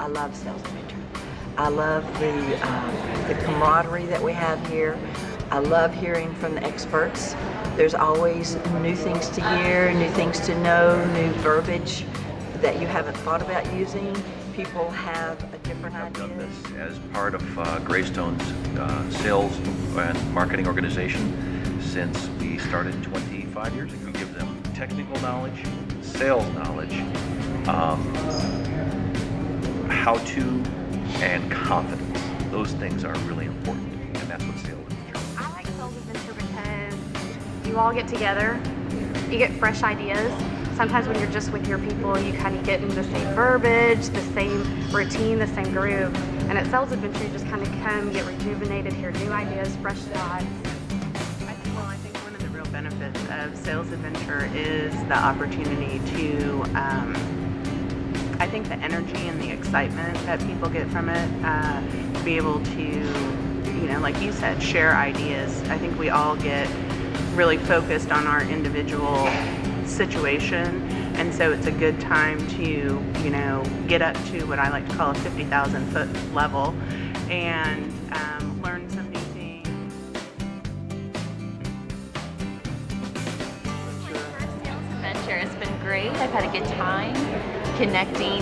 I love Sales Adventure. I love the camaraderie that we have here. I love hearing from the experts. There's always new things to hear, new things to know, new verbiage that you haven't thought about using. People have a different idea. I've done this as part of Greystone's sales and marketing organization since we started 25 years ago. We give them technical knowledge, sales knowledge, how-to, and confidence. Those things are really important, and that's what Sales Adventure is. I like Sales Adventure because you all get together, you get fresh ideas. Sometimes when you're just with your people, you kind of get in the same verbiage, the same routine, the same groove. And at Sales Adventure, you just kind of come, get rejuvenated, hear new ideas, fresh thoughts. I think one of the real benefits of Sales Adventure is the opportunity to, I think the energy and the excitement that people get from it, to be able to, you know, like you said, share ideas. I think we all get really focused on our individual situation, and so it's a good time to, you know, get up to what I like to call a 50,000 foot level and learn some new things. My first Sales Adventure has been great. I've had a good time connecting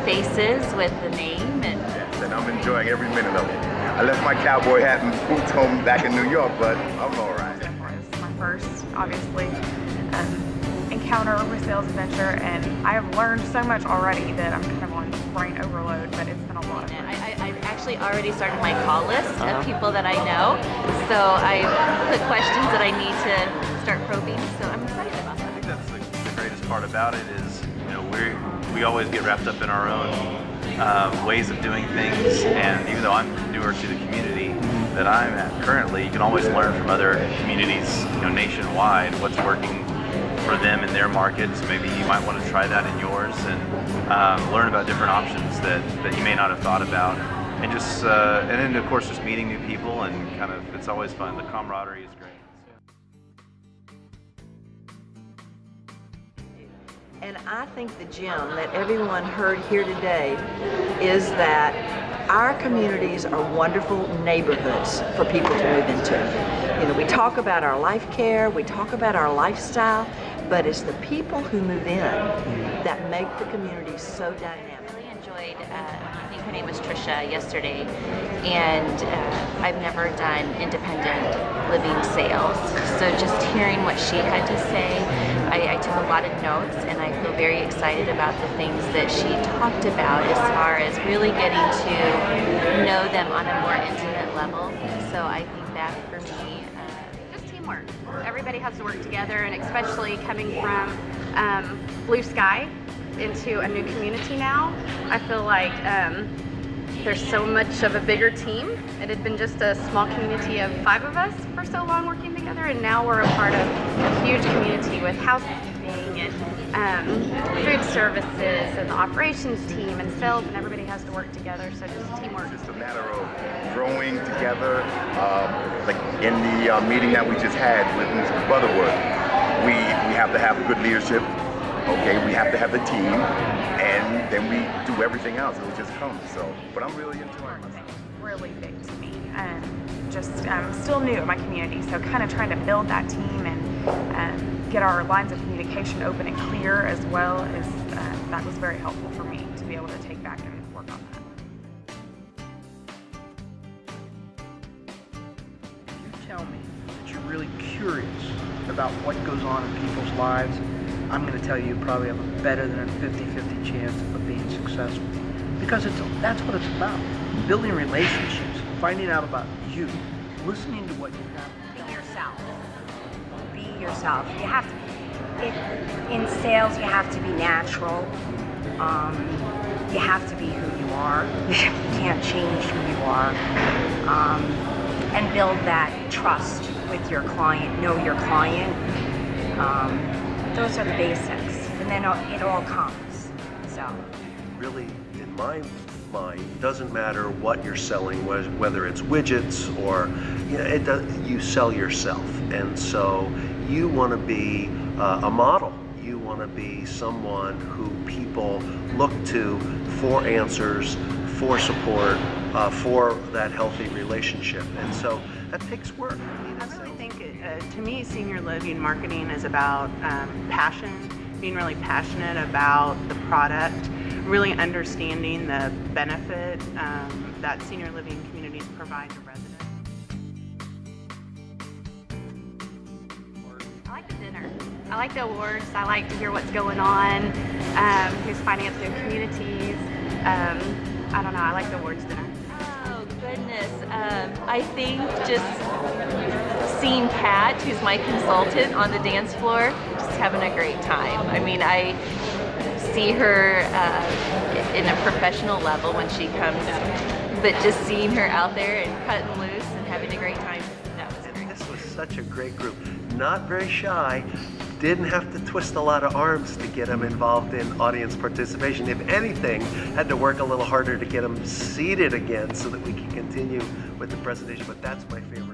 faces with the name, and Yes, and I'm enjoying every minute of it. I left my cowboy hat and boots home back in New York, but I'm all right. It's my first, obviously, encounter with Sales Adventure, and I have learned so much already that I'm kind of on brain overload, but it's been a lot of fun. I've actually already started my call list of people that I know, so I put questions that I need to start probing, so I'm excited about that. I think that's the greatest part about it is, you know, we always get wrapped up in our own ways of doing things, and even though I'm newer to the community that I'm at currently, you can always learn from other communities, you know, nationwide, what's working for them in their markets. Maybe you might want to try that in yours, and learn about different options that you may not have thought about, and just and then of course just meeting new people, and kind of, it's always fun. The camaraderie is great. And I think the gem that everyone heard here today is that our communities are wonderful neighborhoods for people to move into. You know, we talk about our life care, we talk about our lifestyle, but it's the people who move in that make the community so dynamic. I really enjoyed, I think her name was Trisha yesterday, and I've never done independent living sales, so just hearing what she had to say, I took a lot of notes, and I feel very excited about the things that she talked about as far as really getting to know them on a more intimate level. So I think that for me, Just teamwork. Everybody has to work together, and especially coming from blue sky into a new community now, I feel like there's so much of a bigger team. It had been just a small community of 5 of us for so long working together, and now we're a part of a huge community with housekeeping and food services and the operations team and sales, and everybody has to work together, so just teamwork. It's just a matter of growing together. Like in the meeting that we just had with Mr. Butterworth, we have to have good leadership. Okay, we have to have the team, and then we do everything else. It'll just come. So, but I'm really enjoying myself. Really big to me, and just still new in my community, so kind of trying to build that team and get our lines of communication open and clear, as well as that was very helpful for me to be able to take back and work on that. If you tell me that you're really curious about what goes on in people's lives, I'm going to tell you probably have a better than a 50-50 chance of being successful. Because that's what it's about. Building relationships, finding out about you, listening to what you have. Be yourself. Be yourself. You have to, in sales, you have to be natural. You have to be who you are. You can't change who you are. And build that trust with your client. Know your client. Those are the basics, and then it all comes. So, really, in my mind, doesn't matter what you're selling, whether it's widgets or, you know, you sell yourself, and so you want to be a model. You want to be someone who people look to for answers, for support, for that healthy relationship. And so that takes work. I really think, to me, senior living marketing is about passion, being really passionate about the product, really understanding the benefit that senior living communities provide to residents. I like the dinner. I like the awards. I like to hear what's going on, who's financing communities. I don't know. I like the awards dinner. Oh, goodness. I think just seeing Pat, who's my consultant on the dance floor, just having a great time. I mean, I see her in a professional level when she comes, but just seeing her out there and cutting loose and having a great time, that was great. This was such a great group. Not very shy. Didn't have to twist a lot of arms to get them involved in audience participation. If anything, had to work a little harder to get them seated again so that we can continue with the presentation. But that's my favorite.